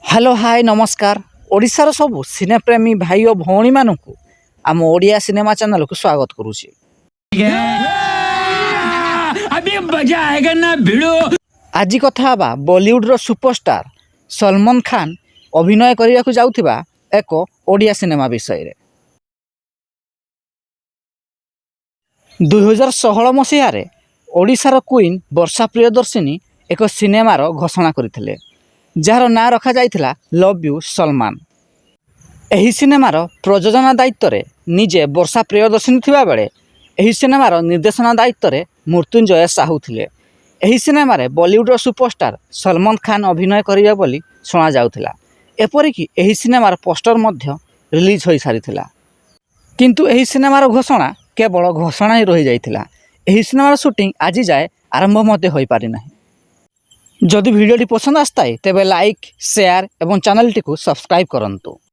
Hello hi नमस्कार ओडिशार सबु सिनेप्रेमी भाई और भौणी मानू आम ओडिया सिनेमा चैनल को स्वागत करुछि। अभी मजा आएगा ना भिड़ो। आज कथा बा बॉलीवुड रो सुपरस्टार सलमान खान अभिनय करिया को जाउथिबा एक ओडिया सिनेमा विषय रे। 2016 मसीह ओडिशार क्वीन वर्षा प्रियदर्शिनी एक सिनेमार घोषणा करथिले जार ना रखा जाइथिला लव यू सलमान। एही सिनेमार प्रयोजना दायित्व रे निजे वर्षा प्रियदर्शिनी थिबा बेले एही सिनेमार निर्देशना दायित्व रे मृत्युंजय साहू थिले। एही सिनेमार बॉलीवुड सुपरस्टार सलमान खान अभिनय करिया बोली सुना जाउथिला। एपरिकी एही सिनेमार पोस्टर मध्य रिलीज होई सारिथिला, किंतु एही सिनेमार घोषणा केवल घोषणा ही रही जाइथिला। एही सिनेमार शूटिंग आज जाए आरंभ मध्य होई पारि नाही। जदि वीडियोटी पसंद आस्ताए तेबे लाइक शेयर एवं चैनल टी को सब्सक्राइब करंतु।